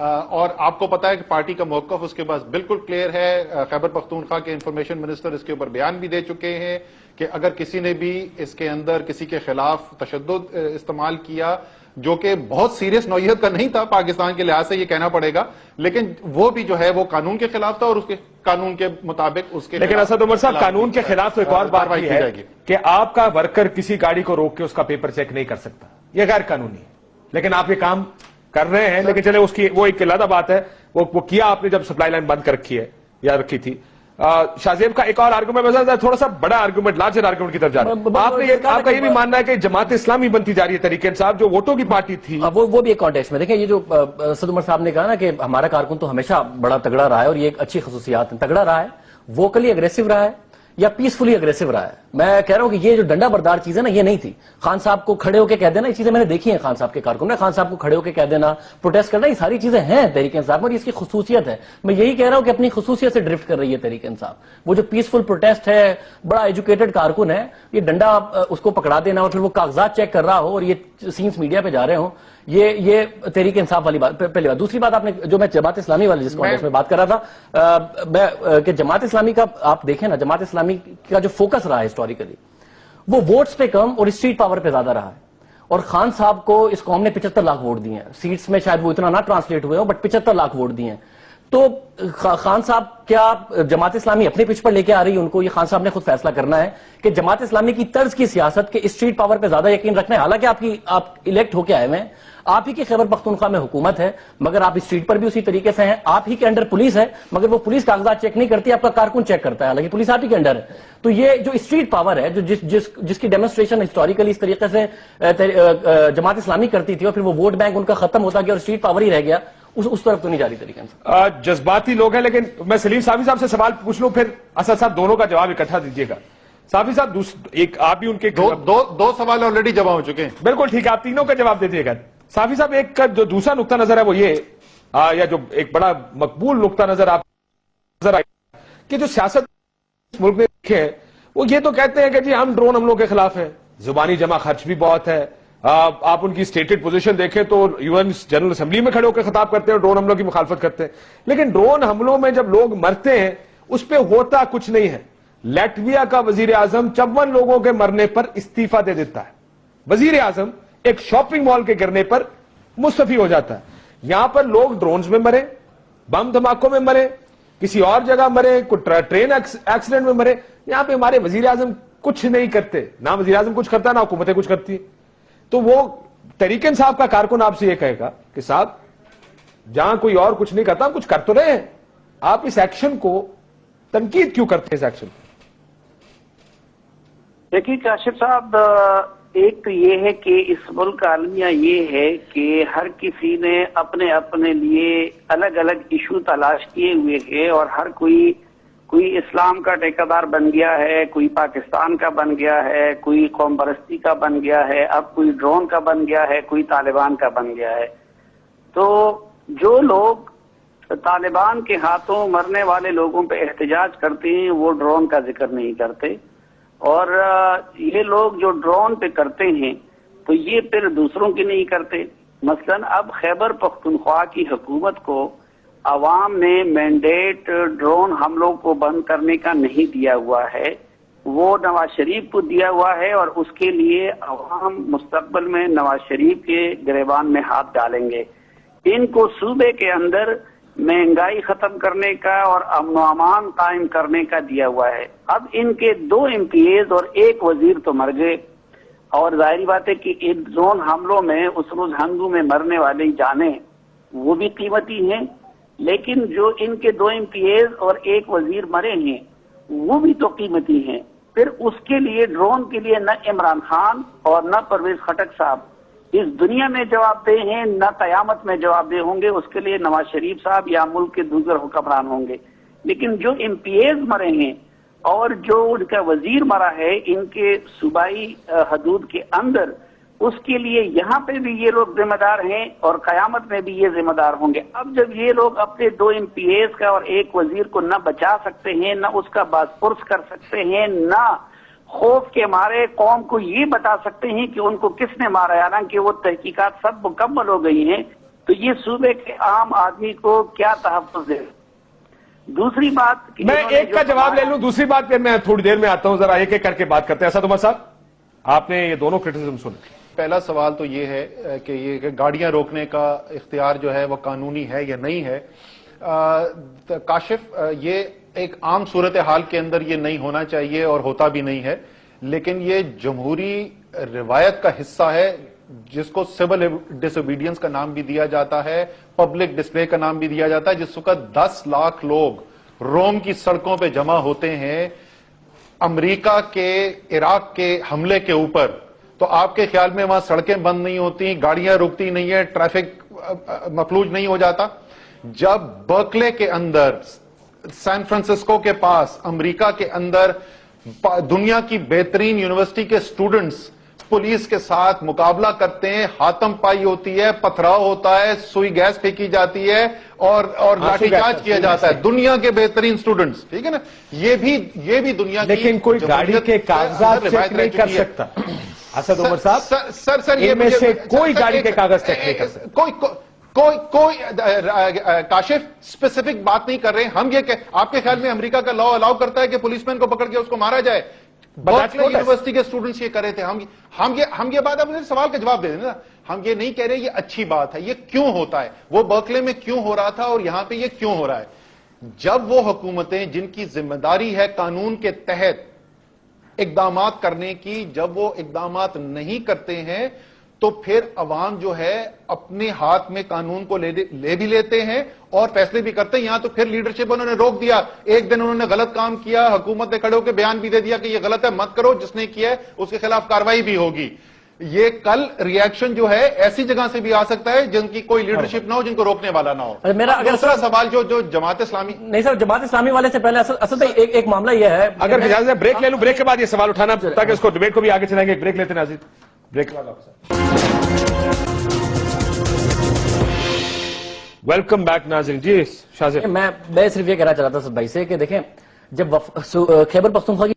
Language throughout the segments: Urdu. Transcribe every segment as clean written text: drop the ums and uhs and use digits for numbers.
اور آپ کو پتا ہے کہ پارٹی کا موقف اس کے پاس بالکل کلیئر ہے. خیبر پختونخوا کے انفارمیشن منسٹر اس کے اوپر بیان بھی دے چکے ہیں کہ اگر کسی نے بھی اس کے اندر کسی کے خلاف تشدد استعمال کیا جو کہ بہت سیریس نوعیت کا نہیں تھا پاکستان کے لحاظ سے یہ کہنا پڑے گا, لیکن وہ بھی جو ہے وہ قانون کے خلاف تھا اور اس کے قانون کے مطابق اس کے لیکن اسد عمر صاحب قانون کے خلاف تو ایک اور بات یہ ہے کہ آپ کا ورکر کسی گاڑی کو روک کے اس کا پیپر چیک نہیں کر سکتا, یہ غیر قانونی ہے. لیکن آپ یہ کام کر رہے ہیں, لیکن چلے اس کی وہ ایک علیحدہ بات ہے, وہ کیا آپ نے جب سپلائی لائن بند کر رکھی ہے یا رکھی تھی. شاہ زیب کا ایک اور آرگومنٹ تھوڑا سا بڑا آرگومنٹ, لارجر آرگومنٹ کی طرف جا رہا ہے. آپ کا یہ بھی ماننا ہے کہ جماعت اسلامی بنتی جا رہی ہے طریقہ انصاف جو ووٹوں کی پارٹی تھی, وہ بھی ایک کانٹیکسٹ میں دیکھیں. یہ جو اسد عمر صاحب نے کہا نا کہ ہمارا کارکن تو ہمیشہ بڑا تگڑا رہا ہے اور یہ ایک اچھی خصوصیات ہے, تگڑا رہا ہے, ووکلی اگریسو رہا ہے یا پیسفلی اگریسو رہا ہے. میں کہہ رہا ہوں کہ یہ جو ڈنڈا بردار چیز ہے نا یہ نہیں تھی. خان صاحب کو کھڑے ہو کے کہہ دینا, یہ چیزیں میں نے دیکھی ہیں خان صاحب کے کارکن نے, خان صاحب کو کھڑے ہو کے کہہ دینا, پروٹیسٹ کرنا, یہ ساری چیزیں ہیں تحریک انصاف میں, اس کی خصوصیت ہے. میں یہی کہہ رہا ہوں کہ اپنی خصوصیت سے ڈرفٹ کر رہی ہے تحریک انصاف. وہ جو پیسفل پروٹیسٹ ہے, بڑا ایجوکیٹڈ کارکن ہے, یہ ڈنڈا اس کو پکڑا دینا اور پھر وہ کاغذات چیک کر رہا ہو اور یہ سینس میڈیا پہ جا رہے ہوں, یہ تحریک انصاف والی بات. پہلی بات. دوسری بات, آپ نے جو میں جماعت اسلامی والی جس کانٹیکسٹ میں بات کر رہا تھا کہ جماعت اسلامی کا آپ دیکھیں نا, جماعت اسلامی کا جو فوکس رہا ہے ہسٹوریکلی وہ ووٹس پہ کم اور اسٹریٹ پاور پہ زیادہ رہا ہے. اور خان صاحب کو اس قوم نے 75 لاکھ ووٹ دیے ہیں. سیٹس میں شاید وہ اتنا نہ ٹرانسلیٹ ہوئے ہو بٹ 75 لاکھ ووٹ دیے ہیں. تو خان صاحب کیا جماعت اسلامی اپنے پچ پر لے کے آ رہی ہے ان کو, یہ خان صاحب نے خود فیصلہ کرنا ہے کہ جماعت اسلامی کی طرز کی سیاست کے اسٹریٹ پاور پہ زیادہ یقین رکھنا ہے. حالانکہ آپ الیکٹ ہو کے آئے ہوئے ہیں, آپ ہی کے خیبر پختونخوا میں حکومت ہے, مگر آپ اسٹریٹ پر بھی اسی طریقے سے ہیں. آپ ہی کے انڈر پولیس ہے, مگر وہ پولیس کاغذات چیک نہیں کرتی, آپ کا کارکن چیک کرتا ہے, حالانکہ پولیس آپ ہی کے انڈر ہے. تو یہ جو اسٹریٹ پاور ہے جو جس کی ڈیمونسٹریشن ہسٹوریکلی اس طریقے سے جماعت اسلامی کرتی تھی اور پھر وہ ووٹ بینک ان کا ختم ہوتا گیا اور اسٹریٹ پاور ہی رہ گیا, اس طرف تو نہیں جاری طریقے سے. جذباتی لوگ ہیں. لیکن میں سلیم صافی صاحب سے سوال پوچھ لوں, پھر اسد صاحب دونوں کا جواب اکٹھا دیجیے گا. صافی صاحب ایک آپ بھی ان کے دو سوال آلریڈی جمع ہو چکے ہیں. بالکل ٹھیک ہے, آپ تینوں کا جواب دیجیے گا. صافی صاحب ایک کا جو دوسرا نقطہ نظر ہے وہ یہ, یا جو ایک بڑا مقبول نقطہ نظر آپ نظر آئے کہ جو سیاست ملک نے دیکھے ہیں وہ یہ تو کہتے ہیں کہ جی ہم ڈرون حملوں کے خلاف ہیں, زبانی جمع خرچ بھی بہت ہے. آپ ان کی اسٹیٹڈ پوزیشن دیکھیں تو UN جنرل اسمبلی میں کھڑے ہو کے خطاب کرتے ہیں اور ڈرون حملوں کی مخالفت کرتے ہیں. لیکن ڈرون حملوں میں جب لوگ مرتے ہیں اس پہ ہوتا کچھ نہیں ہے. لیٹویا کا وزیر اعظم 54 لوگوں کے مرنے پر استعفیٰ دے دیتا ہے. وزیر اعظم ایک شاپنگ مال کے گرنے پر مستعفی ہو جاتا ہے. یہاں پر لوگ ڈرونز میں مرے, بم دھماکوں میں مرے, کسی اور جگہ مرے, کوئی ٹرین ایکسیڈنٹ میں مرے. یہاں پہ ہمارے وزیر اعظم کچھ نہیں کرتے, نہ وزیر اعظم کچھ کرتا نہ حکومتیں کچھ کرتی. تو وہ تحریک انصاف کا کارکن آپ سے یہ کہے گا کہ صاحب جہاں کوئی اور کچھ نہیں کرتا, ہم کچھ کر تو رہے ہیں, آپ اس ایکشن کو تنقید کیوں کرتے ہیں اس ایکشن کو؟ دیکھیے کاشف صاحب, ایک تو یہ ہے کہ اس ملک کا المیہ یہ ہے کہ ہر کسی نے اپنے اپنے لیے الگ الگ ایشو تلاش کیے ہوئے ہیں اور ہر کوئی اسلام کا ٹھیکیدار بن گیا ہے, کوئی پاکستان کا بن گیا ہے, کوئی قوم پرستی کا بن گیا ہے, اب کوئی ڈرون کا بن گیا ہے, کوئی طالبان کا بن گیا ہے. تو جو لوگ طالبان کے ہاتھوں مرنے والے لوگوں پہ احتجاج کرتے ہیں وہ ڈرون کا ذکر نہیں کرتے, اور یہ لوگ جو ڈرون پہ کرتے ہیں تو یہ پھر دوسروں کی نہیں کرتے. مثلا اب خیبر پختونخوا کی حکومت کو عوام نے مینڈیٹ ڈرون حملوں کو بند کرنے کا نہیں دیا ہوا ہے, وہ نواز شریف کو دیا ہوا ہے, اور اس کے لیے عوام مستقبل میں نواز شریف کے گریبان میں ہاتھ ڈالیں گے. ان کو صوبے کے اندر مہنگائی ختم کرنے کا اور امن و امان قائم کرنے کا دیا ہوا ہے. اب ان کے 2 MPAs اور 1 وزیر تو مر گئے, اور ظاہری بات ہے کہ ان ڈرون حملوں میں اس روز ہنگو میں مرنے والی جانیں وہ بھی قیمتی ہیں, لیکن جو ان کے 2 MPAs اور 1 وزیر مرے ہیں وہ بھی تو قیمتی ہیں. پھر اس کے لیے ڈرون کے لیے نہ عمران خان اور نہ پرویز خٹک صاحب اس دنیا میں جواب دہ ہیں, نہ قیامت میں جواب دہ ہوں گے. اس کے لیے نواز شریف صاحب یا ملک کے دوسرے حکمران ہوں گے. لیکن جو MPAs مرے ہیں اور جو ان کا وزیر مرا ہے ان کے صوبائی حدود کے اندر, اس کے لیے یہاں پہ بھی یہ لوگ ذمہ دار ہیں اور قیامت میں بھی یہ ذمہ دار ہوں گے. اب جب یہ لوگ اپنے 2 MPAs کا اور 1 وزیر کو نہ بچا سکتے ہیں, نہ اس کا باز پرس کر سکتے ہیں, نہ خوف کے مارے قوم کو یہ بتا سکتے ہیں کہ ان کو کس نے مارا, حالانکہ وہ تحقیقات سب مکمل ہو گئی ہیں, تو یہ صوبے کے عام آدمی کو کیا تحفظ دے؟ دوسری بات کہ میں انہوں نے ایک کا جو جواب لے فرمایا- لوں, دوسری بات پہ میں تھوڑی دیر میں آتا ہوں, ذرا ایک ایک کر کے بات کرتے ہیں. اسد عمر صاحب, آپ نے یہ دونوں کرٹیسزم سنے. پہلا سوال تو یہ ہے کہ یہ گاڑیاں روکنے کا اختیار جو ہے وہ قانونی ہے یا نہیں ہے. کاشف, یہ ایک عام صورتحال کے اندر یہ نہیں ہونا چاہیے اور ہوتا بھی نہیں ہے, لیکن یہ جمہوری روایت کا حصہ ہے جس کو سول ڈس اوبیڈینس کا نام بھی دیا جاتا ہے, پبلک ڈسپلے کا نام بھی دیا جاتا ہے. جس وقت 10 لاکھ لوگ روم کی سڑکوں پہ جمع ہوتے ہیں امریکہ کے عراق کے حملے کے اوپر, تو آپ کے خیال میں وہاں سڑکیں بند نہیں ہوتی, گاڑیاں رکتی نہیں ہیں, ٹریفک مفلوج نہیں ہو جاتا؟ جب برکلے کے اندر, سان فرانسسکو کے پاس, امریکہ کے اندر دنیا کی بہترین یونیورسٹی کے اسٹوڈنٹس پولیس کے ساتھ مقابلہ کرتے ہیں, ہاتم پائی ہوتی ہے, پتھراؤ ہوتا ہے, سوئی گیس پھینکی جاتی ہے اور لاٹھی چارج کیا جاتا ہے, دنیا کے بہترین اسٹوڈنٹس, ٹھیک ہے نا, یہ بھی دنیا کی, لیکن کوئی گاڑی کے کاغذات چیک نہیں کر سکتا. اسد عمر صاحب, سر یہ ان میں سے کوئی گاڑی کے کاغذ چیک نہیں کر سکتا. کوئی کاشف اسپیسیفک بات نہیں کر رہے ہم. یہ کہ آپ کے خیال میں امریکہ کا لا الاؤ کرتا ہے کہ پولیس مین کو پکڑ کے اس کو مارا جائے؟ برکلے یونیورسٹی کے اسٹوڈنٹس یہ کر رہے تھے. ہم یہ بات, آپ مجھے سوال کا جواب دے دیں نا. ہم یہ نہیں کہہ رہے یہ اچھی بات ہے, یہ کیوں ہوتا ہے, وہ برکلے میں کیوں ہو رہا تھا اور یہاں پہ یہ کیوں ہو رہا ہے. جب وہ حکومتیں جن کی ذمہ داری ہے قانون کے تحت اقدامات کرنے کی, جب وہ اقدامات نہیں کرتے ہیں تو پھر عوام جو ہے اپنے ہاتھ میں قانون کو لے بھی لیتے ہیں اور فیصلے بھی کرتے ہیں. یہاں تو پھر لیڈرشپ انہوں نے روک دیا. ایک دن انہوں نے غلط کام کیا, حکومت نے کھڑے ہو کے بیان بھی دے دیا کہ یہ غلط ہے, مت کرو, جس نے کیا ہے اس کے خلاف کاروائی بھی ہوگی. یہ کل ریئیکشن جو ہے ایسی جگہ سے بھی آ سکتا ہے جن کی کوئی لیڈرشپ نہ ہو, جن کو روکنے والا نہ ہو. میرا دوسرا سوال جو جماعت اسلامی, نہیں سر, جماعت اسلامی والے سے پہلے اصل میں ایک معاملہ یہ ہے, اگر اجازت ہے بریک لے لوں, بریک کے بعد یہ سوال اٹھانا تاکہ اس کو ڈیبیٹ کو بھی آگے چلائیں گے. ایک بریک لیتے ہیں ناظرین, بریک کے بعد واپس. ویلکم بیک ناظرین. جی شاہ زیب. میں صرف یہ کہنا چاہ رہا تھا بھائی سے کہ دیکھیں, جب خیبر پختونخوا کی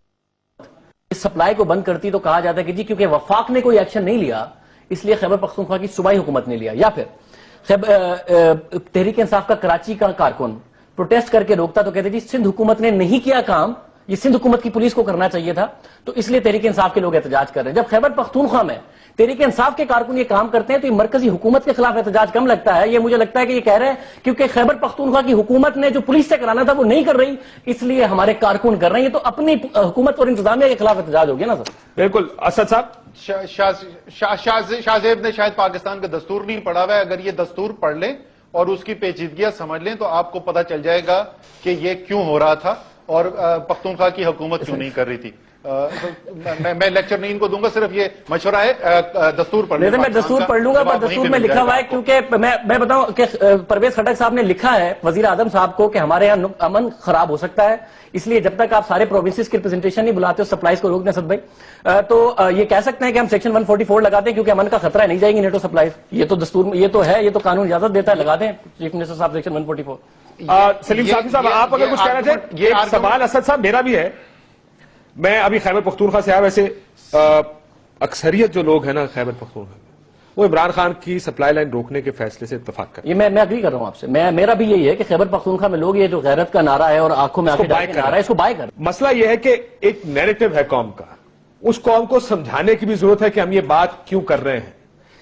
سپلائی کو بند کرتی تو کہا جاتا ہے کہ جی کیونکہ وفاق نے کوئی ایکشن نہیں لیا اس لیے خیبر پختونخوا کی صوبائی حکومت نے لیا. یا پھر تحریک انصاف کا کراچی کا کارکن پروٹیسٹ کر کے روکتا تو کہتے جی سندھ حکومت نے نہیں کیا کام, یہ سندھ حکومت کی پولیس کو کرنا چاہیے تھا, تو اس لیے تحریک انصاف کے لوگ احتجاج کر رہے ہیں. جب خیبر پختونخوا میں تحریک انصاف کے کارکن یہ کام کرتے ہیں تو یہ مرکزی حکومت کے خلاف احتجاج کم لگتا ہے. یہ مجھے لگتا ہے کہ یہ کہہ رہے ہیں کیونکہ خیبر پختونخوا کی حکومت نے جو پولیس سے کرانا تھا وہ نہیں کر رہی, اس لیے ہمارے کارکن کر رہے ہیں. یہ تو اپنی حکومت اور انتظامیہ کے خلاف احتجاج ہو گیا نا سر. بالکل. اسد صاحب, شاہ زیب نے شاید پاکستان کا دستور نہیں پڑھا ہوا ہے. اگر یہ دستور پڑھ لیں اور اس کی پیچیدگیاں سمجھ لیں تو آپ کو پتا چل جائے گا کہ یہ کیوں ہو رہا تھا اور پختونخوا کی حکومت کیوں نہیں کر رہی تھی. میں لیکچر نہیں ان کو دوں گا, صرف یہ مشورہ ہے, دستور پڑھ لیں. میں دستور پڑھ لوں گا, پر دستور میں لکھا ہوا ہے کیونکہ میں بتاؤں کہ پرویز خٹک صاحب نے لکھا ہے وزیر اعظم صاحب کو کہ ہمارے یہاں امن خراب ہو سکتا ہے, اس لیے جب تک آپ سارے پروونسز کی ریپرزنٹیشن نہیں بلاتے ہو سپلائیز کو روک دیں. اسد بھائی تو یہ کہہ سکتے ہیں کہ ہم سیکشن 144 لگاتے ہیں کیونکہ امن کا خطرہ ہے, نہیں جائیں گی نیٹو سپلائیز. یہ تو دستور میں, یہ تو ہے, یہ تو قانون اجازت دیتا ہے, لگا دیں چیف منسٹر صاحب سیکشن 144. سلیم صاحب, آپ اگر کچھ کہنا چاہیں. یہ سوال اسد صاحب میرا بھی ہے. میں ابھی خیبر پختونخوا سے آیا, ویسے اکثریت جو لوگ ہیں نا خیبر پختونخوا وہ عمران خان کی سپلائی لائن روکنے کے فیصلے سے اتفاق کرتے ہیں. یہ میں اگری کر رہا ہوں آپ سے. میرا بھی یہی ہے کہ خیبر پختونخوا میں لوگ یہ جو غیرت کا نعرہ ہے اور آنکھوں میں آنکھیں ڈال کے نعرہ ہے, اس کو بائے کر. مسئلہ یہ ہے کہ ایک نیریٹو ہے قوم کا, اس قوم کو سمجھانے کی بھی ضرورت ہے کہ ہم یہ بات کیوں کر رہے ہیں.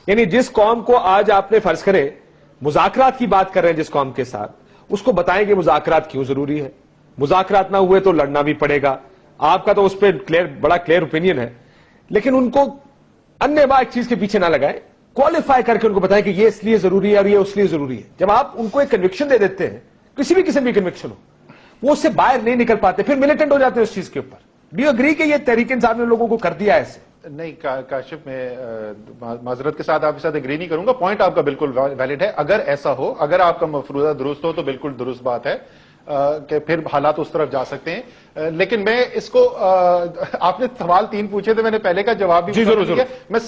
یعنی جس قوم کو آج آپ نے فرض کرے مذاکرات کی بات کر رہے ہیں جس قوم کے ساتھ, اس کو بتائیں کہ مذاکرات کیوں ضروری ہے. مذاکرات نہ ہوئے تو لڑنا بھی پڑے گا. آپ کا تو اس پہ بڑا کلیئر اوپینین ہے, لیکن ان کو انیہ ایک چیز کے پیچھے نہ لگائیں, کوالیفائی کر کے ان کو بتائیں کہ یہ اس لیے ضروری ہے اور یہ اس لیے ضروری ہے. جب آپ ان کو ایک کنوکشن دے دیتے ہیں, کسی بھی قسم کی کنوکشن ہو, وہ اس سے باہر نہیں نکل پاتے, پھر ملیٹنٹ ہو جاتے ہیں اس چیز کے اوپر. ڈو یو اگری کہ یہ تحریک انصاف نے لوگوں کو کر دیا ایسے؟ نہیں کاشف, میں معذرت کے ساتھ آپ کے ساتھ اگری نہیں کروں گا. پوائنٹ آپ کا بالکل ویلڈ ہے. اگر ایسا ہو, اگر آپ کا مفروضہ درست ہو تو بالکل درست بات ہے کہ پھر حالات اس طرف جا سکتے ہیں. لیکن میں اس کو, آپ نے سوال 3 پوچھے تھے, میں نے پہلے کا جواب بھی دیا. میں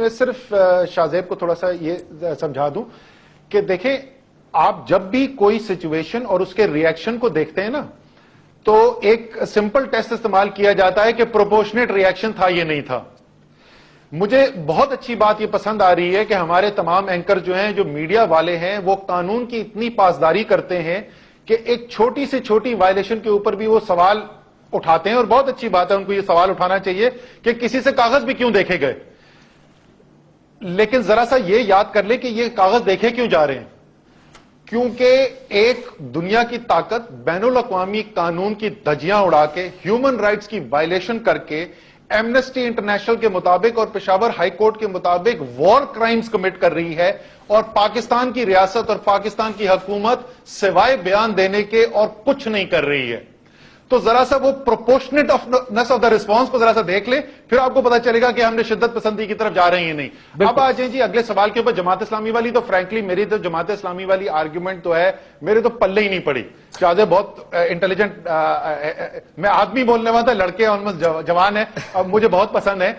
صرف شاہ زیب کو تھوڑا سا یہ سمجھا دوں کہ دیکھیں, آپ جب بھی کوئی سچویشن اور اس کے ریئیکشن کو دیکھتے ہیں نا, تو ایک سمپل ٹیسٹ استعمال کیا جاتا ہے کہ پروپورشنیٹ ریئیکشن تھا یہ نہیں تھا. مجھے بہت اچھی بات یہ پسند آ رہی ہے کہ ہمارے تمام اینکر جو ہیں، جو میڈیا والے ہیں، وہ قانون کی اتنی پاسداری کرتے ہیں کہ ایک چھوٹی سے چھوٹی وائلیشن کے اوپر بھی وہ سوال اٹھاتے ہیں، اور بہت اچھی بات ہے، ان کو یہ سوال اٹھانا چاہیے کہ کسی سے کاغذ بھی کیوں دیکھے گئے، لیکن ذرا سا یہ یاد کر لیں کہ یہ کاغذ دیکھے کیوں جا رہے ہیں، کیونکہ ایک دنیا کی طاقت بین الاقوامی قانون کی دھجیاں اڑا کے، ہیومن رائٹس کی وائلیشن کر کے، ایمنسٹی انٹرنیشنل کے مطابق اور پشاور ہائی کورٹ کے مطابق وار کرائمز کمٹ کر رہی ہے، اور پاکستان کی ریاست اور پاکستان کی حکومت سوائے بیان دینے کے اور کچھ نہیں کر رہی ہے. تو ذرا سا وہ پروپورشنیٹنس آف دا ریسپانس کو ذرا سا دیکھ لیں، پھر آپ کو پتا چلے گا کہ ہم نے شدت پسندی کی طرف جا رہے ہیں نہیں. اب آ جائیں جی اگلے سوال کے اوپر. جماعت اسلامی والی تو فرینکلی میری تو جماعت اسلامی والی آرگیومنٹ تو ہے میرے تو پلے ہی نہیں پڑی. شاہدے بہت انٹیلیجنٹ، میں آدمی بولنے والا تھا، لڑکے جوان ہیں، اب مجھے بہت پسند ہے.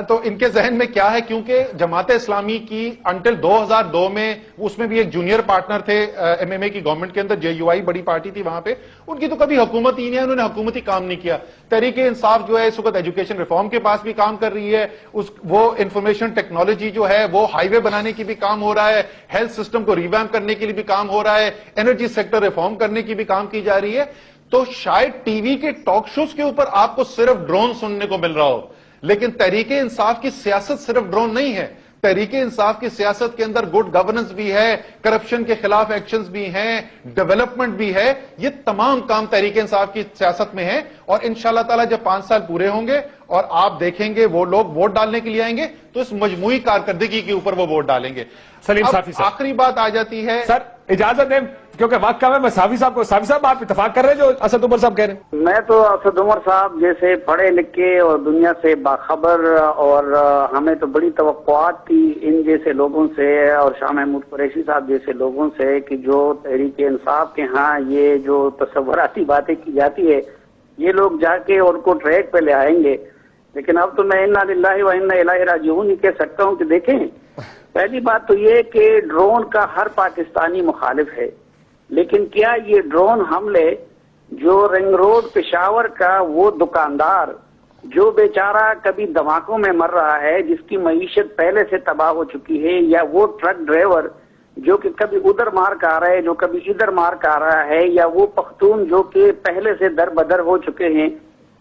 تو ان کے ذہن میں کیا ہے، کیونکہ جماعت اسلامی کی انٹل 2002 میں اس میں بھی ایک جونیئر پارٹنر تھے ایم ایم اے کی گورنمنٹ کے اندر، جے یو آئی بڑی پارٹی تھی وہاں پہ، ان کی تو کبھی حکومت ہی نہیں ہے، انہوں نے حکومتی کام نہیں کیا. تحریک انصاف جو ہے اس وقت ایجوکیشن ریفارم کے پاس بھی کام کر رہی ہے، وہ انفارمیشن ٹیکنالوجی جو ہے وہ ہائی وے بنانے کی بھی کام ہو رہا ہے، ہیلتھ سسٹم کو ریویمپ کرنے کے لیے بھی کام ہو رہا ہے، انرجی سیکٹر ریفارم کرنے کی بھی کام کی جا رہی ہے. تو شاید ٹی وی کے ٹاک شوز کے اوپر آپ کو صرف ڈرون سننے کو مل رہا ہو، لیکن تحریک انصاف کی سیاست صرف ڈرون نہیں ہے. تحریک انصاف کی سیاست کے اندر گڈ گورننس بھی ہے، کرپشن کے خلاف ایکشنز بھی ہیں، ڈیولپمنٹ بھی ہے. یہ تمام کام تحریک انصاف کی سیاست میں ہیں، اور انشاءاللہ تعالی جب 5 سال پورے ہوں گے اور آپ دیکھیں گے وہ لوگ ووٹ ڈالنے کے لیے آئیں گے تو اس مجموعی کارکردگی کے اوپر وہ ووٹ ڈالیں گے. سلیم صافی صاحب، آخری بات آ جاتی ہے سر اجازت دیں کیونکہ وقت کم ہے. میں صافی صاحب آپ اتفاق کر رہے ہیں جو اسد عمر صاحب کہہ رہے ہیں؟ میں تو اسد عمر صاحب جیسے پڑھے لکھے اور دنیا سے باخبر، اور ہمیں تو بڑی توقعات تھی ان جیسے لوگوں سے اور شاہ محمود قریشی صاحب جیسے لوگوں سے کہ جو تحریک انصاف کے ہاں یہ جو تصوراتی باتیں کی جاتی ہے یہ لوگ جا کے ان کو ٹریک پہ لے آئیں گے. لیکن اب تو میں انا للہ و انا الیہ راجعون ہی کہہ سکتا ہوں کہ دیکھیں، پہلی بات تو یہ کہ ڈرون کا ہر پاکستانی مخالف ہے، لیکن کیا یہ ڈرون حملے جو رنگ روڈ پشاور کا وہ دکاندار جو بیچارہ کبھی دھماکوں میں مر رہا ہے، جس کی معیشت پہلے سے تباہ ہو چکی ہے، یا وہ ٹرک ڈرائیور جو کہ کبھی ادھر مار کا آ رہا ہے جو کبھی ادھر مار کا آ رہا ہے، یا وہ پختون جو کہ پہلے سے در بدر ہو چکے ہیں،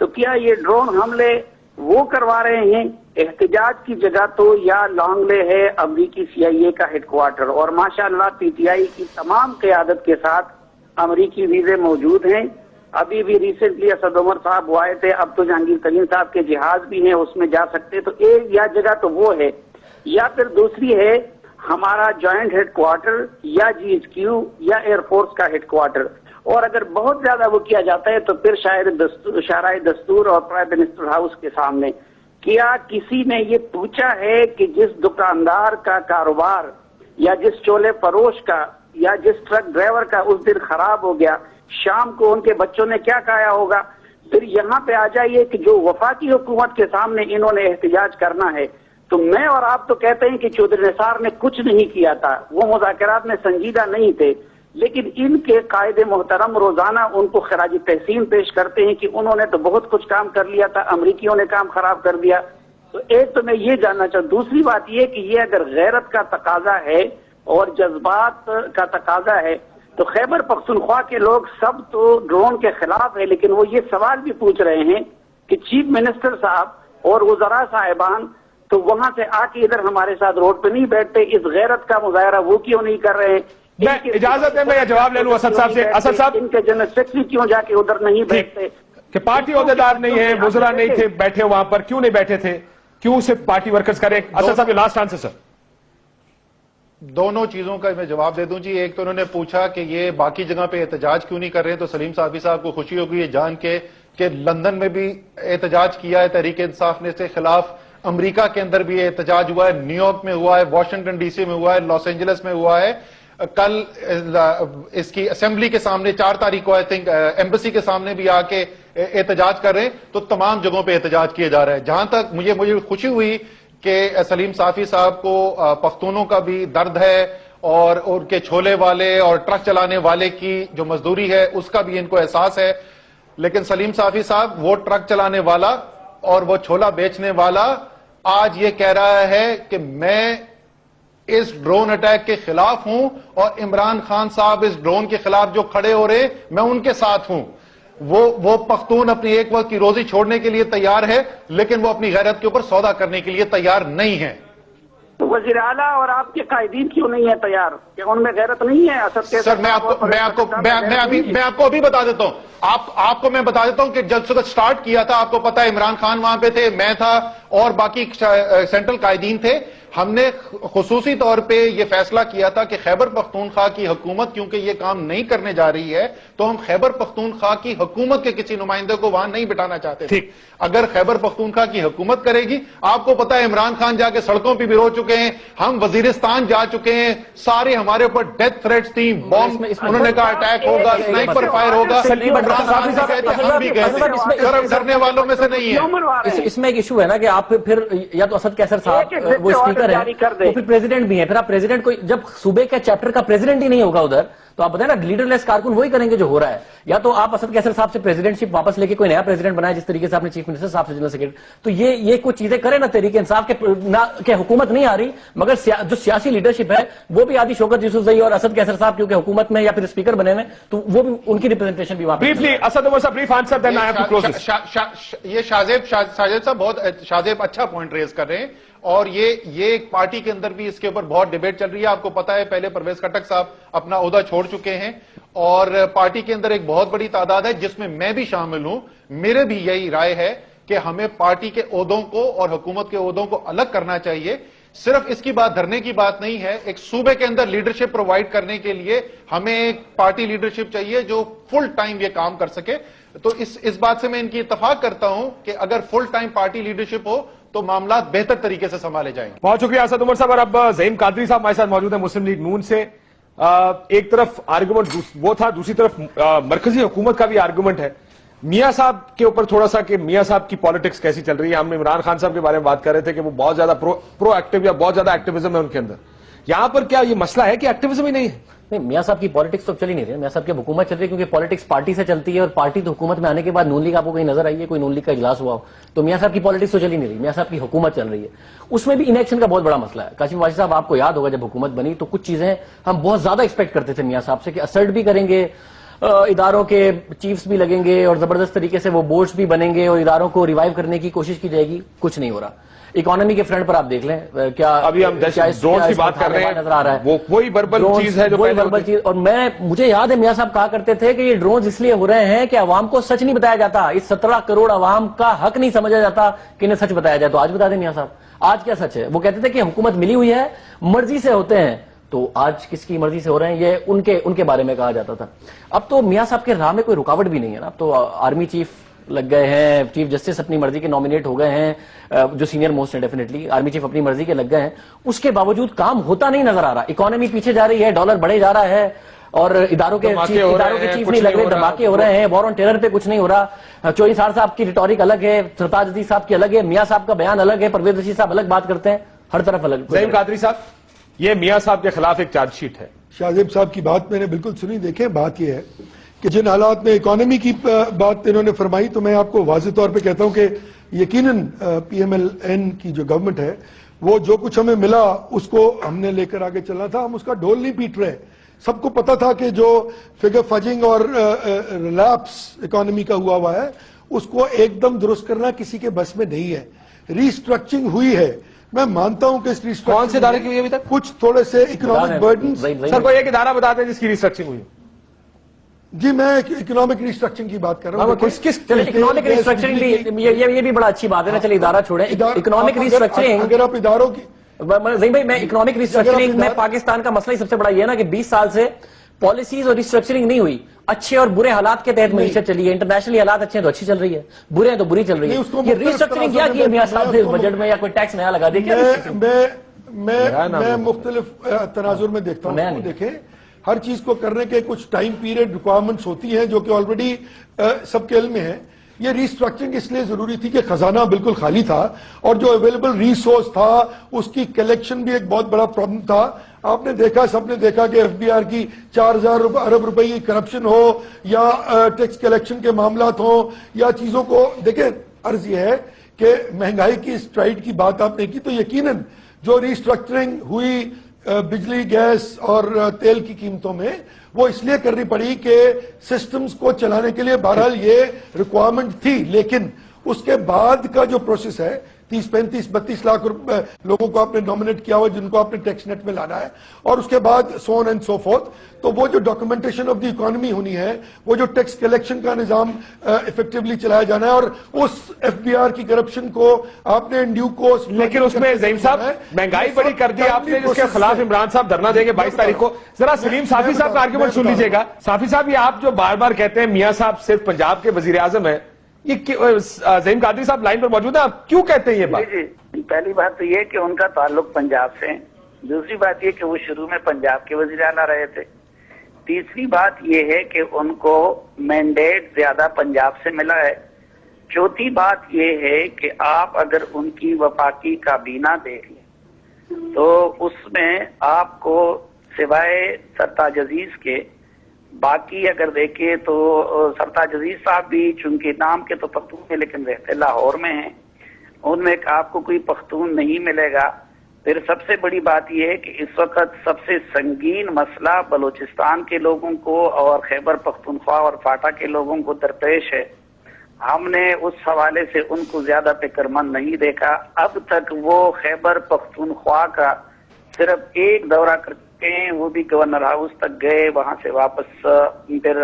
تو کیا یہ ڈرون حملے وہ کروا رہے ہیں؟ احتجاج کی جگہ تو یا لانگ لے ہے امریکی سی آئی اے کا ہیڈ کوارٹر، اور ماشاءاللہ پی ٹی آئی کی تمام قیادت کے ساتھ امریکی ویزے موجود ہیں. ابھی بھی ریسنٹلی اسد عمر صاحب وہ آئے تھے، اب تو جہانگیر ترین صاحب کے جہاز بھی ہیں اس میں جا سکتے. تو ایک یا جگہ تو وہ ہے، یا پھر دوسری ہے ہمارا جوائنٹ ہیڈ کوارٹر یا جی ایچ کیو یا ایئر فورس کا ہیڈ کوارٹر. اور اگر بہت زیادہ وہ کیا جاتا ہے تو پھر شاید شاہراہ دستور اور پرائم منسٹر ہاؤس کے سامنے. کیا کسی نے یہ پوچھا ہے کہ جس دکاندار کا کاروبار یا جس چولے فروش کا یا جس ٹرک ڈرائیور کا اس دن خراب ہو گیا، شام کو ان کے بچوں نے کیا کھایا ہوگا؟ پھر یہاں پہ آ جائیے کہ جو وفاقی حکومت کے سامنے انہوں نے احتجاج کرنا ہے، تو میں اور آپ تو کہتے ہیں کہ چودھری نثار نے کچھ نہیں کیا تھا، وہ مذاکرات میں سنجیدہ نہیں تھے، لیکن ان کے قائد محترم روزانہ ان کو خراج تحسین پیش کرتے ہیں کہ انہوں نے تو بہت کچھ کام کر لیا تھا، امریکیوں نے کام خراب کر دیا. تو ایک تو میں یہ جاننا چاہوں. دوسری بات یہ کہ یہ اگر غیرت کا تقاضا ہے اور جذبات کا تقاضا ہے تو خیبر پختونخوا کے لوگ سب تو ڈرون کے خلاف ہے، لیکن وہ یہ سوال بھی پوچھ رہے ہیں کہ چیف منسٹر صاحب اور وزراء صاحبان تو وہاں سے آ کے ادھر ہمارے ساتھ روڈ پہ نہیں بیٹھتے، اس غیرت کا مظاہرہ وہ کیوں نہیں کر رہے ہیں؟ میں اجازت ہے میں یہ جواب لے لوں اسد صاحب سے. اسد صاحب، ان کے جنرل سیکرٹری کیوں جا کے ادھر نہیں بیٹھتے کہ پارٹی عہدیدار نہیں ہے، وزراء نہیں تھے بیٹھے وہاں پر، کیوں نہیں بیٹھے تھے؟ کیوں صرف پارٹی ورکرز کریں؟ اسد صاحب لاسٹ آنسر سر. دونوں چیزوں کا میں جواب دے دوں جی. ایک تو انہوں نے پوچھا کہ یہ باقی جگہ پہ احتجاج کیوں نہیں کر رہے، تو سلیم صافی صاحب کو خوشی ہوگی یہ جان کے کہ لندن میں بھی احتجاج کیا ہے تحریک انصاف نے اس کے خلاف، امریکہ کے اندر بھی احتجاج ہوا ہے، نیو یارک میں ہوا ہے، واشنگٹن ڈی سی میں ہوا ہے، لاس اینجلس میں ہوا ہے. کل اس کی اسمبلی کے سامنے 4 تاریخ کو آئی تھنک ایمبیسی کے سامنے بھی آ کے احتجاج کر رہے ہیں. تو تمام جگہوں پہ احتجاج کیے جا رہے ہیں. جہاں تک مجھے خوشی ہوئی کہ سلیم صافی صاحب کو پختونوں کا بھی درد ہے اور ان کے چھولے والے اور ٹرک چلانے والے کی جو مزدوری ہے اس کا بھی ان کو احساس ہے. لیکن سلیم صافی صاحب، وہ ٹرک چلانے والا اور وہ چھولا بیچنے والا آج یہ کہہ رہا ہے کہ میں اس ڈرون اٹیک کے خلاف ہوں اور عمران خان صاحب اس ڈرون کے خلاف جو کھڑے ہو رہے میں ان کے ساتھ ہوں. وہ پختون اپنی ایک وقت کی روزی چھوڑنے کے لیے تیار ہے لیکن وہ اپنی غیرت کے اوپر سودا کرنے کے لیے تیار نہیں ہے. تو وزیر اعلیٰ اور آپ کے قائدین کیوں نہیں ہے تیار؟ کہ ان میں غیرت نہیں ہے؟ اسد کیسر سر میں آپ کو ابھی بتا دیتا ہوں. آپ کو میں بتا دیتا ہوں کہ جب سٹارٹ کیا تھا آپ کو پتا ہے عمران خان وہاں پہ تھے, میں تھا اور باقی سینٹرل قائدین تھے. ہم نے خصوصی طور پہ یہ فیصلہ کیا تھا کہ خیبر پختونخوا کی حکومت کیونکہ یہ کام نہیں کرنے جا رہی ہے تو ہم خیبر پختونخوا کی حکومت کے کسی نمائندے کو وہاں نہیں بٹھانا چاہتے تھے. اگر خیبر پختونخوا کی حکومت کرے گی, آپ کو پتا ہے عمران خان جا کے سڑکوں پہ بھی رو چکے ہیں, ہم وزیرستان جا چکے ہیں, سارے ہمارے اوپر ڈیتھ تھریٹس تھی, بم انہوں نے کہا اٹیک ہوگا, اسنائپر فائر ہوگا. عمران خان بھی کہتے ہیں, ہم بھی کہتے ہیں, سر ڈرنے والوں میں سے نہیں ہے. اس میں ایک ایشو ہے نا کہ آپ پھر یا تو اسد کیسر صاحب وہ اسپیکر ہیں تو پھر پریزیڈنٹ بھی ہیں, پھر آپ پریزیڈنٹ کو جب صوبے کا چیپٹر کا پریزیڈنٹ ہی نہیں ہوگا ادھر تو آپ بتائیں نا لیڈر لیس کارکن وہی کریں گے جو ہو رہا ہے. یا تو آپ اسد کیسر صاحب سے پریزیڈنٹ شپ واپس لے کے کوئی نیا پریزیڈنٹ بنائے جس طریقے سے آپ نے چیف منسٹر صاحب سے جنرل سیکرٹری, تو یہ کچھ چیزیں کریں نا تحریک انصاف کے حکومت نہیں آ رہی مگر جو سیاسی لیڈرشپ ہے وہ بھی آدھی شوکت یوسفزئی اور اسد کیسر صاحب کیونکہ حکومت میں یا پھر اسپیکر بنے ہوئے تو وہ بھی ان کی ریپرزنٹیشن بھی وہاں briefly اسد عمر صاحب brief answer then I have to close this. یہ شاہزیب صاحب شاہزیب اچھا پوائنٹ ریز کر رہے ہیں اور یہ ایک پارٹی کے اندر بھی اس کے اوپر بہت ڈیبیٹ چل رہی ہے. آپ کو پتا ہے پہلے پرویز خٹک صاحب اپنا عہدہ چھوڑ چکے ہیں اور پارٹی کے اندر ایک بہت بڑی تعداد ہے جس میں میں بھی شامل ہوں. میرے بھی یہی رائے ہے کہ ہمیں پارٹی کے عہدوں کو اور حکومت کے عہدوں کو الگ کرنا چاہیے. صرف اس کی بات دھرنے کی بات نہیں ہے, ایک صوبے کے اندر لیڈرشپ پرووائڈ کرنے کے لیے ہمیں ایک پارٹی لیڈرشپ چاہیے جو فل ٹائم یہ کام کر سکے. تو اس بات سے میں ان کی اتفاق کرتا ہوں کہ اگر فل ٹائم پارٹی لیڈرشپ ہو تو معاملات بہتر طریقے سے سنبھالے جائیں گے. بہت شکریہ اسد عمر صاحب. اور اب زعیم قادری صاحب ہمارے ساتھ موجود ہیں مسلم لیگ نون سے. ایک طرف آرگومنٹ وہ تھا, دوسری طرف مرکزی حکومت کا بھی آرگومنٹ ہے. میاں صاحب کے اوپر تھوڑا سا کہ میاں صاحب کی پالیٹکس کیسی چل رہی ہے. ہم عمران خان صاحب کے بارے میں بات کر رہے تھے کہ وہ بہت زیادہ پرو ایکٹیو یا بہت زیادہ ایکٹیویزم ہے ان کے اندر. یہاں پر کیا یہ مسئلہ ہے کہ ایکٹیویزم ہی نہیں ہے؟ نہیں, میاں صاحب کی پالیٹکس تو چل ہی نہیں رہی. میاں صاحب کی حکومت چل رہی ہے کیونکہ پالیٹکس پارٹی سے چلتی ہے اور پارٹی تو حکومت میں آنے کے بعد نون لیگ آپ کو کہیں نظر آئی ہے, کوئی نون لیگ کا اجلاس ہوا ہو تو میاں صاحب کی پالیٹکس تو چل ہی نہیں رہی. میاں صاحب کی حکومت چل رہی ہے, اس میں بھی انیکشن کا بہت بڑا مسئلہ ہے. کاشم واجد صاحب آپ کو یاد ہوگا جب حکومت بنی تو کچھ چیزیں ہم بہت زیادہ ایکسپیکٹ کرتے تھے میاں صاحب سے کہ اسرٹ بھی کریں گے, اداروں کے چیفز بھی لگیں گے اور زبردست طریقے سے وہ بورڈز بھی بنیں گے اور اداروں کو ریوائیو کرنے کی کوشش کی جائے گی. کچھ نہیں ہو رہا. اکانومی کے فرنٹ پر آپ دیکھ لیں کیا ابھی ہم ڈرونز کی بات کر رہے ہیں, نظر آ رہا ہے وہی بربل چیز ہے جو بربل چیز. اور مجھے یاد ہے میاں صاحب کہا کرتے تھے کہ یہ ڈرونز اس لیے ہو رہے ہیں کہ عوام کو سچ نہیں بتایا جاتا, اس 17 کروڑ عوام کا حق نہیں سمجھا جاتا کہ انہیں سچ بتایا جائے. تو آج بتا دیں میاں صاحب آج کیا سچ ہے؟ وہ کہتے تھے کہ حکومت ملی ہوئی ہے, مرضی سے ہوتے ہیں, تو آج کس کی مرضی سے ہو رہے ہیں یہ ان کے بارے میں کہا جاتا تھا. اب تو میاں صاحب کے راہ میں کوئی رکاوٹ بھی نہیں ہے نا. اب تو آرمی چیف لگ گئے ہیں, چیف جسٹس اپنی مرضی کے نامینیٹ ہو گئے ہیں جو سینئر موسٹ ہیں, ڈیفینیٹلی آرمی چیف اپنی مرضی کے لگ گئے ہیں. اس کے باوجود کام ہوتا نہیں نظر آ رہا. اکانومی پیچھے جا رہی ہے, ڈالر بڑھے جا رہا ہے اور اداروں کے چیف نہیں لگ رہے, دھماکے ہو رہے ہیں, وار آن ٹیرر پہ کچھ نہیں ہو رہا. چوہی سار صاحب کی ریٹورک الگ ہے, سرتاج عزیز صاحب کی الگ ہے, میاں صاحب کا بیان الگ ہے, پرویز رشید صاحب الگ بات کرتے ہیں, ہر طرف الگ. زعیم قادری صاحب, یہ میاں صاحب کے خلاف ایک چارج شیٹ ہے. شاہزیب صاحب کی بات میں نے بالکل سنی. دیکھیں بات یہ ہے کہ جن حالات میں اکانومی کی بات انہوں نے فرمائی تو میں آپ کو واضح طور پہ کہتا ہوں کہ یقیناً پی ایم ایل این کی جو گورنمنٹ ہے وہ جو کچھ ہمیں ملا اس کو ہم نے لے کر آگے چلنا تھا. ہم اس کا ڈھول نہیں پیٹ رہے. سب کو پتا تھا کہ جو فگر فجنگ اور ریلیپس اکانومی کا ہوا ہے اس کو ایک دم درست کرنا کسی کے بس میں نہیں ہے. ریسٹرکچرنگ ہوئی ہے, میں مانتا ہوں کہ اس ریسٹرکچرنگ کون سے ادارے کی ہوئی ابھی تک؟ کچھ تھوڑے سے اکنامک برڈنز. سر کوئی ایک ادارہ بتاتے ہیں جس کی ریسٹرکچرنگ ہوئی؟ جی میں اکنامک ریسٹرکچرنگ کی بات کر رہا ہوں. اکنامک ریسٹرکچرنگ بھی یہ بھی بڑا اچھی بات ہے نا. چلیے ادارہ چھوڑیں, اکنامک ریسٹرکچرنگ اگر آپ اداروں کی زین بھائی, میں اکنامک ریسٹرکچرنگ میں پاکستان کا مسئلہ ہی سب سے بڑا یہ ہے نا کہ 20 سال سے پالیسیز اور ریسٹرکچرنگ نہیں ہوئی. اچھے اور برے حالات کے تحت معیشت چلی ہے, انٹرنیشنلی حالات اچھے ہیں تو اچھی چل رہی ہے, برے ہیں تو بری چل رہی ہے. یہ ریسٹرکچرنگ کیا کی ہے میاں صاحب سے بجٹ میں, یا کوئی ٹیکس نیا لگا دیا؟ میں مختلف تناظر میں دیکھتا ہوں. دیکھیں ہر چیز کو کرنے کے کچھ ٹائم پیریڈ ریکوائرمنٹس ہوتی ہیں جو کہ آلریڈی سب کے علم میں ہے. یہ ریسٹرکچرنگ اس لیے ضروری تھی کہ خزانہ بالکل خالی تھا اور جو اویلیبل ریسورس تھا اس کی کلیکشن بھی ایک بہت بڑا پرابلم تھا. آپ نے دیکھا, سب نے دیکھا کہ ایف بی آر کی 4000 ارب روپے کی کرپشن ہو یا ٹیکس کلیکشن کے معاملات ہوں یا چیزوں کو دیکھیں. عرض یہ ہے کہ مہنگائی کی اسٹرائڈ کی بات آپ نے کی تو یقیناً جو ریسٹرکچرنگ ہوئی بجلی گیس اور تیل کی قیمتوں میں وہ اس لیے کرنی پڑی کہ سسٹمز کو چلانے کے لیے بہرحال یہ ریکوائرمنٹ تھی، لیکن اس کے بعد کا جو پروسیس ہے 30-35-32 لاکھ لوگوں کو آپ نے نامنیٹ کیا ہوا جن کو آپ نے ٹیکس نیٹ میں لانا ہے، اور اس کے بعد سو آن اینڈ سو فورتھ. تو وہ جو ڈاکومنٹیشن آف دی اکانومی ہونی ہے، وہ جو ٹیکس کلیکشن کا نظام افیکٹولی چلایا جانا ہے، اور اس ایف بی آر کی کرپشن کو آپ نے ڈیو کوسٹ. لیکن اس میں زعیم صاحب مہنگائی بڑی کر دی آپ نے، جس کے خلاف عمران صاحب دھرنا دیں گے 22 تاریخ کو. ذرا سلیم صافی صاحب کا آرگیومنٹ سن لیجیے گا. صافی صاحب، یہ آپ جو بار بار کہتے ہیں میاں صاحب صرف پنجاب کے وزیر اعظم ہیں، یہ زعیم قادری صاحب لائن پر موجود ہیں، آپ کیوں کہتے ہیں یہ بات؟ جی، پہلی بات تو یہ کہ ان کا تعلق پنجاب سے ہے. دوسری بات یہ کہ وہ شروع میں پنجاب کے وزیر اعلیٰ رہے تھے. تیسری بات یہ ہے کہ ان کو مینڈیٹ زیادہ پنجاب سے ملا ہے. چوتھی بات یہ ہے کہ آپ اگر ان کی وفاقی کابینہ دیکھ لیں تو اس میں آپ کو سوائے سرتاج عزیز کے باقی اگر دیکھیں تو سرتاج عزیز صاحب بھی چونکہ نام کے تو پختون ہیں لیکن رہتے لاہور میں ہیں، ان میں آپ کو کوئی پختون نہیں ملے گا. پھر سب سے بڑی بات یہ ہے کہ اس وقت سب سے سنگین مسئلہ بلوچستان کے لوگوں کو اور خیبر پختونخوا اور فاٹا کے لوگوں کو درپیش ہے. ہم نے اس حوالے سے ان کو زیادہ فکر مند نہیں دیکھا. اب تک وہ خیبر پختونخوا کا صرف ایک دورہ کرتے ہیں، وہ بھی گورنر ہاؤس تک گئے، وہاں سے واپس پھر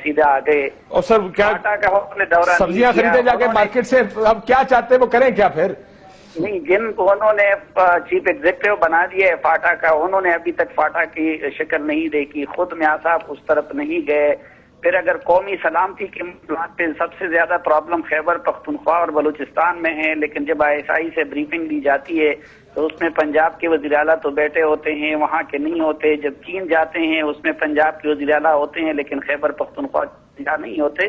سیدھا آ گئے. اور سر کیا دورہ سبزیاں خریدے جا کے مارکیٹ سے، اب کیا چاہتے ہیں وہ کریں کیا پھر؟ نہیں، جن کو انہوں نے چیف ایگزیکٹو بنا دیا ہے فاٹا کا، انہوں نے ابھی تک فاٹا کی شکل نہیں دیکھی. خود میاں صاحب اس طرف نہیں گئے. پھر اگر قومی سلامتی کے معاملات پہ سب سے زیادہ پرابلم خیبر پختونخوا اور بلوچستان میں ہے، لیکن جب ISI سے بریفنگ دی جاتی ہے تو اس میں پنجاب کے وزیر اعلیٰ تو بیٹھے ہوتے ہیں، وہاں کے نہیں ہوتے. جب چین جاتے ہیں اس میں پنجاب کے وزیر اعلیٰ ہوتے ہیں لیکن خیبر پختونخوا نہیں ہوتے.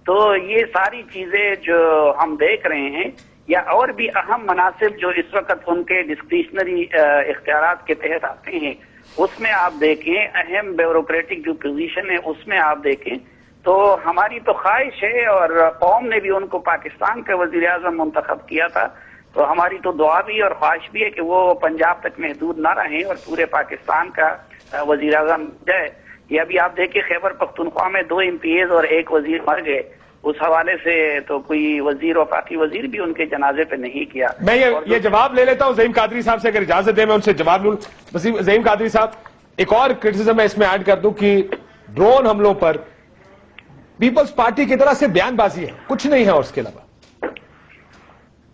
تو یہ ساری چیزیں جو ہم دیکھ رہے ہیں، یا اور بھی اہم مناصب جو اس وقت ان کے ڈسکریشنری اختیارات کے تحت آتے ہیں، اس میں آپ دیکھیں اہم بیوروکریٹک جو پوزیشن ہے اس میں آپ دیکھیں تو ہماری تو خواہش ہے، اور قوم نے بھی ان کو پاکستان کا وزیر اعظم منتخب کیا تھا، تو ہماری تو دعا بھی اور خواہش بھی ہے کہ وہ پنجاب تک محدود نہ رہیں اور پورے پاکستان کا وزیر اعظم جائے. یہ ابھی آپ دیکھیں خیبر پختونخوا میں 2 MPs اور 1 وزیر مر گئے. اس حوالے سے تو کوئی وزیر وفاقی وزیر بھی ان کے جنازے پہ نہیں کیا. میں یہ جواب لے لیتا ہوں زعیم قادری صاحب سے، اگر اجازت دیں میں ان سے جواب لوں. زعیم قادری صاحب، ایک اور کرٹیسزم میں اس میں ایڈ کر دوں کہ ڈرون حملوں پر پیپلز پارٹی کی طرح سے بیان بازی ہے، کچھ نہیں ہے اور اس کے علاوہ،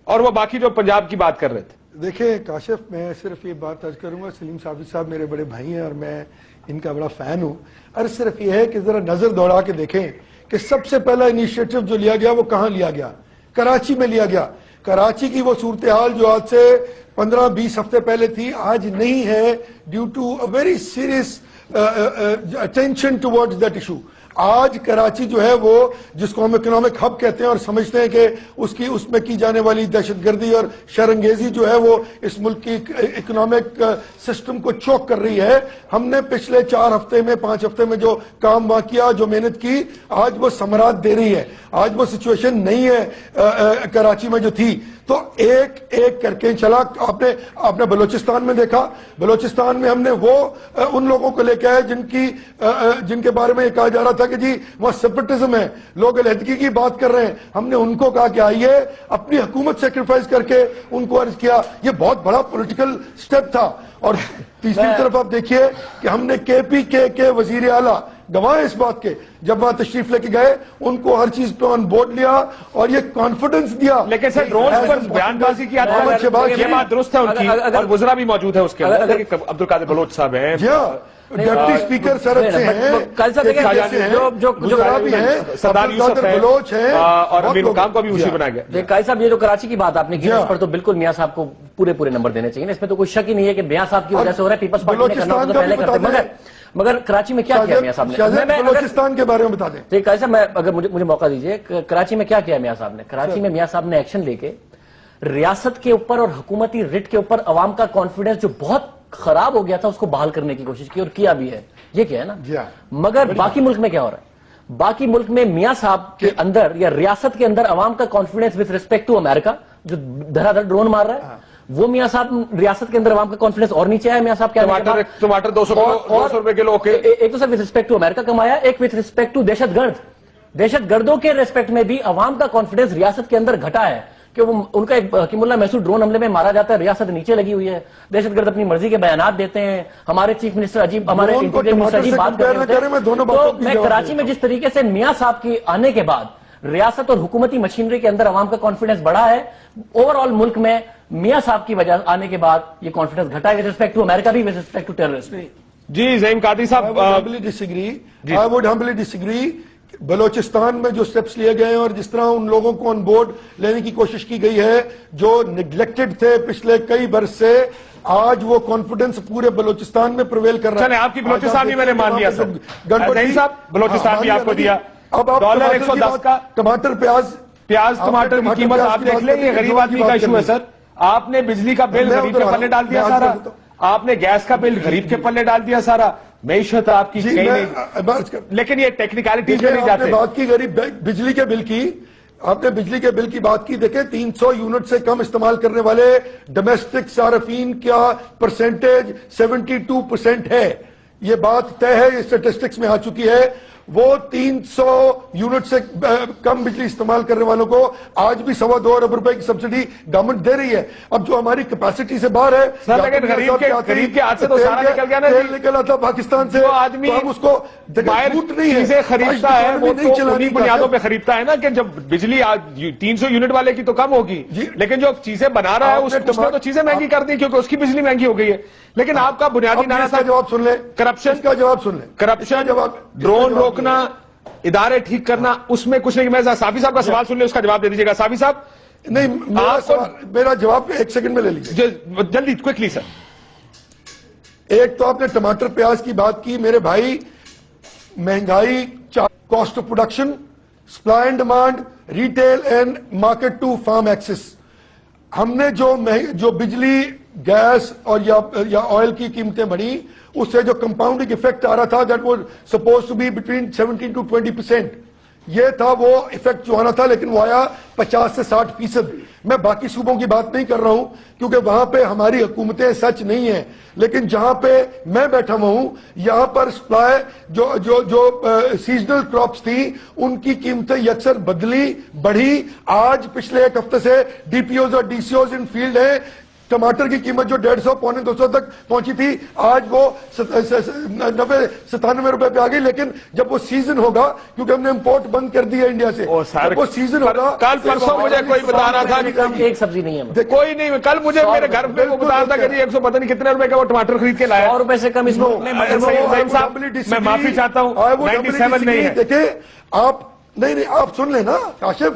اور وہ باقی جو پنجاب کی بات کر رہے تھے. دیکھیں کاشف، میں صرف یہ بات عرض کروں گا، سلیم صافی صاحب میرے بڑے بھائی ہیں اور میں ان کا بڑا فین ہوں. عرض صرف یہ ہے کہ ذرا نظر دوڑا کے دیکھیں کہ سب سے پہلا انیشیٹو جو لیا گیا وہ کہاں لیا گیا؟ کراچی میں لیا گیا. کراچی کی وہ صورتحال جو آج سے 15-20 ہفتے پہلے تھی آج نہیں ہے، due to a very serious attention towards that issue. آج کراچی جو ہے وہ جس کو ہم اکنامک ہب کہتے ہیں اور سمجھتے ہیں کہ اس میں کی جانے والی دہشت گردی اور شرانگیزی جو ہے وہ اس ملک کی اکنامک سسٹم کو چوک کر رہی ہے. ہم نے پچھلے 4 ہفتے میں 5 ہفتے میں جو کام وہاں کیا، جو محنت کی، آج وہ ثمرات دے رہی ہے. آج وہ سچویشن نہیں ہے کراچی میں جو تھی. تو ایک ایک کر کے چلا. آپ نے بلوچستان میں دیکھا، بلوچستان میں ہم نے وہ ان لوگوں کو لے کے آئے جن کے بارے میں یہ کہا جا رہا تھا کہ جی وہاں سیپریٹزم ہے، لوگ علیحدگی کی بات کر رہے ہیں. ہم نے ان کو کہا کہ آئیے اپنی حکومت سیکریفائز کر کے ان کو عرض کیا. یہ بہت بڑا پولیٹیکل سٹیپ تھا. اور تیسری طرف آپ دیکھیے کہ ہم نے KPK کے وزیر اعلیٰ گواہ اس بات کے، جب وہاں تشریف لے کے گئے ان کو ہر چیز پہ آن بورڈ لیا اور یہ کانفیڈنس دیا. لیکن سر ڈرونز پر بیان بازی کی یہ بات درست ہے ان کی، اور وزراء بھی موجود ہے اس کے اندر. عبدالقادر بلوچ صاحب ہیں، جی ہاں، ڈپٹی اسپیکر سرحد سے ہیں، سردار یوسف بلوچ ہیں، اور امیر مقام کو بھی اسی بنایا گیا. قائد صاحب، یہ جو کراچی کی بات آپ نے کی اس پر تو بالکل میاں صاحب کو پورے نمبر دینے چاہیے. اس میں تو کوئی شک ہی نہیں ہے کہ میاں صاحب کی وجہ سے ہو رہا ہے. پیپلز پارٹی نے کرنا ہوتا پہلے کرتے، مگر کراچی میں کیا کیا میاں صاحب نے؟ بلوچستان کے بارے میں بتا دیں. قائد صاحب، میں اگر مجھے موقع دیجیے، کراچی میں کیا کیا میاں صاحب نے؟ کراچی میں میاں صاحب نے ایکشن لے کے ریاست کے اوپر اور حکومتی رٹ کے اوپر عوام کا کانفیڈنس جو بہت خراب ہو گیا تھا اس کو بحال کرنے کی کوشش کی، اور کیا بھی ہے. یہ کیا ہے نا. مگر باقی ملک میں کیا ہو رہا ہے؟ باقی ملک میں میاں صاحب کے اندر یا ریاست کے اندر عوام کا کانفیڈنس وتھ ریسپیکٹ ٹو امریکہ جو دھڑا دھڑ ڈرون مار رہا ہے, وہ میاں صاحب ریاست کے اندر عوام کا کانفیڈنس اور نیچے ہے. میاں صاحب کیا ٹماٹر 200 روپے کلو, ایک تو سر وتھ ریسپیکٹ ٹو امریکہ کمایا, ایک وتھ ریسپیکٹ ٹو دہشت گردوں کے ریسپیکٹ میں بھی عوام کا کانفیڈنس ریاست کے اندر گھٹا ہے کہ وہ ان کا ایک حکیم اللہ محسود ڈرون حملے میں مارا جاتا ہے, ریاست نیچے لگی ہوئی ہے, دہشت گرد اپنی مرضی کے بیانات دیتے ہیں, ہمارے چیف منسٹر عجیب, ہمارے انٹیریئر منسٹر عجیب بات کر رہے ہیں. تو میں کراچی میں جس طریقے سے میاں صاحب کی آنے کے بعد ریاست اور حکومتی مشینری کے اندر عوام کا کانفیڈنس بڑھا ہے, اوور آل ملک میں میاں صاحب کی وجہ آنے کے بعد یہ کانفیڈنس گھٹا ہے وتھ ریسپیکٹ ٹو امریکہ بھی, وتھ ریسپیکٹ ٹو ٹیررسٹ. جی زعیم قادری صاحب, I would humbly disagree. Balochistan میں جو سٹیپس لیے گئے ہیں اور جس طرح ان لوگوں کو آن بورڈ لینے کی کوشش کی گئی ہے جو نگلیکٹڈ تھے پچھلے کئی برس سے, آج وہ کانفیڈنس پورے بلوچستان میں پرویل کر رہا ہے. چلیں آپ کی بلوچستان بھی میں نے مان لیا سر, زعیم صاحب بلوچستان بھی آپ کو دیا. اب آپ $110 کا ٹماٹر ٹماٹر کی قیمت آپ دیکھ لیں, یہ غریب آدمی کا ایشو ہے سر. آپ نے بجلی کا بل غریب کے پلے ڈال دیا سارا, آپ نے گیس کا بل غریب کے پلے ڈال دیا سارا, معیشت آپ کی کہیں نہیں, لیکن یہ ٹیکنیکلٹیز میں نہیں جاتے. بات کی غریب بجلی کے بل کی, آپ نے بجلی کے بل کی بات کی, دیکھیں 300 یونٹ سے کم استعمال کرنے والے ڈومیسٹک صارفین کا پرسنٹیج 72% ہے. یہ بات طے ہے, یہ اسٹیٹسٹکس میں آ چکی ہے. وہ 300 یونٹ سے کم بجلی استعمال کرنے والوں کو آج بھی $2.25 ارب کی سبسڈی گورنمنٹ دے رہی ہے. اب جو ہماری کیپیسٹی سے باہر ہے, سر لیکن غریب کے ہاتھ سے تو سارا نکل گیا نا, تیل نکلا تھا پاکستان سے, جو آدمی ہم اس کو چیزیں خریدتا ہے وہ تو انہی بنیادوں پہ خریدتا ہے نا, کہ جب بجلی 300 یونٹ والے کی تو کم ہوگی, لیکن جو چیزیں بنا رہا ہے اس نے تو چیزیں مہنگی کر دی کیونکہ اس کی بجلی مہنگی ہو گئی ہے. لیکن آپ کا بنیادی نعرہ تھا, جواب سن لیں, کرپشن کا جواب سن لیں, کرپشن, ڈرون روکنا, ادارے ٹھیک کرنا, اس میں کچھ نہیں. میں صافی صاحب کا سوال سن لیں, اس کا جواب دے دیجیے گا. صافی صاحب نہیں, میرا جواب 1 سیکنڈ میں لے لیجیے, جلدی کوئکلی سر. ایک تو آپ نے ٹماٹر پیاز کی بات کی میرے بھائی, مہنگائی, cost of production, supply and demand, retail and market to farm access. ہم نے جو بجلی, گیس اور یا آئل کی قیمتیں بڑھی, اس سے جو کمپاؤنڈنگ افیکٹ آ رہا تھا, that was suppose to be between 17 to 20%. یہ تھا وہ افیکٹ جو آنا تھا, لیکن وہ آیا 50 سے 60%. میں باقی صوبوں کی بات نہیں کر رہا ہوں کیونکہ وہاں پہ ہماری حکومتیں سچ نہیں ہیں, لیکن جہاں پہ میں بیٹھا ہوا ہوں یہاں پر سپلائی جو سیزنل کراپس تھی ان کی قیمتیں یکسر بدلی, بڑھی. آج پچھلے 1 ہفتے سے ڈی پی اوز اور D C Os in field ہیں. ٹماٹر کی قیمت جو 150 پونے 200 تک پہنچی تھی, آج وہ 90-97 روپے پہ آ گئی. لیکن جب وہ سیزن ہوگا, کیونکہ ہم نے امپورٹ بند کر دی ہے انڈیا سے, جب وہ سیزن ہوگا. کل پرسوں مجھے کوئی بتا رہا تھا کہ ایک سبزی نہیں ہے, کوئی نہیں, کل مجھے میرے گھر پہ وہ بتا رہا تھا کہ 100 پتہ نہیں کتنے روپے کا وہ ٹماٹر خرید کے لایا. 100 روپے سے کم اس میں معافی چاہتا ہوں, 97 نہیں ہے. دیکھیں آپ, نہیں آپ سن لیں نا کاشف,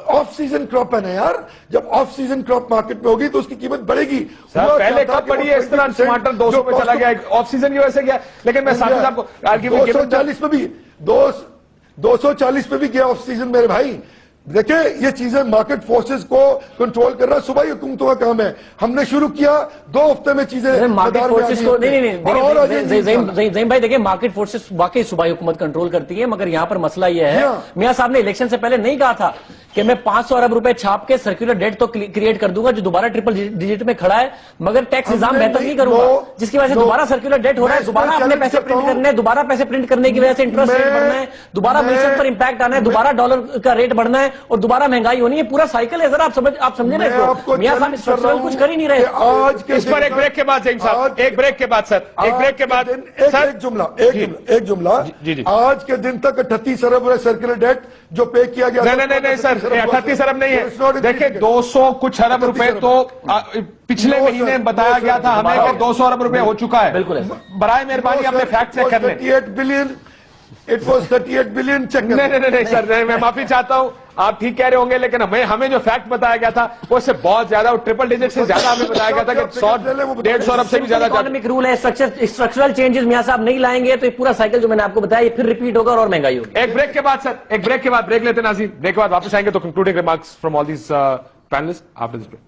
آف سیزن کراپ ہے نا یار, جب آف سیزن کراپ مارکیٹ میں ہوگی تو اس کی قیمت بڑھے گی. سر پہلے کب بڑھی ہے اس طرح, ٹماٹر 200 پہ چلا گیا آف سیزن کی وجہ سے گیا. لیکن میں صاحب صاحب کو 240 پہ بھی 240 پہ بھی گیا آف سیزن میرے بھائی. دیکھیں یہ چیزیں مارکیٹ فورسز کو کنٹرول کرنا صوبائی حکومتوں کا کام ہے. ہم نے شروع کیا 2 ہفتے میں چیزیں مارکیٹ فورسز کو, نہیں زعیم بھائی دیکھیں مارکیٹ فورسز واقعی صوبائی حکومت کنٹرول کرتی ہے, مگر یہاں پر مسئلہ یہ ہے, میاں صاحب نے الیکشن سے پہلے نہیں کہا تھا کہ میں 500 ارب روپے چھاپ کے سرکولر ڈیٹ تو کریٹ کر دوں گا جو دوبارہ ٹرپل ڈیجٹ میں کھڑا ہے, مگر ٹیکس نظام بہتر نہیں کروں گا, جس کی وجہ سے دوبارہ سرکولر ڈیٹ ہو رہا ہے, دوبارہ اپنے پیسے پرنٹ کرنے, دوبارہ پیسے پرنٹ کرنے کی وجہ سے انٹرسٹ ریٹ بڑھنا ہے, دوبارہ معیشت پر امپیکٹ آنا ہے, دوبارہ ڈالر کا ریٹ بڑھنا ہے اور دوبارہ مہنگائی ہونی ہے. پورا سائیکل ہے, ذرا آپ سمجھیں نا اس کو. میاں صاحب اسٹرکچرل کچھ کر ہی نہیں رہے. آج اس پر ایک بریک کے بعد زعیم صاحب, ایک بریک کے بعد سر, ایک بریک کے بعد ایک جملہ, آج کے دن تک 38 ارب سرکولر ڈیٹ جو پے کیا گیا, نہیں سر 38 ارب نہیں ہے, دیکھیں 200 کچھ ارب روپے تو پچھلے مہینے بتایا گیا تھا ہمیں کہ 200 ارب روپے ہو چکا ہے. بالکل, برائے مہربانی اپنے فیکٹ چیک کر لیں. 38 billion, it was 38 billion check. نہیں سر, میں معافی چاہتا ہوں, آپ ٹھیک کہہ رہے ہوں گے, لیکن ہمیں جو فیکٹ بتایا گیا تھا وہ اس سے بہت زیادہ, ٹرپل ڈیجٹ سے زیادہ ہمیں بتایا گیا تھا کہ 100-150 ارب سے بھی زیادہ. اکانومک رول ہے, اسٹرکچرل چینجز میاں صاحب نہیں لائیں گے تو یہ پورا سائیکل جو میں نے آپ کو بتایا یہ پھر ریپیٹ ہوگا اور مہنگائی ہوگی. ایک بریک کے بعد سر, ایک بریک کے بعد بریک لیتے ناظرین, بریک کے بعد واپس آئیں گے تو concluding remarks from all these panellist after this break.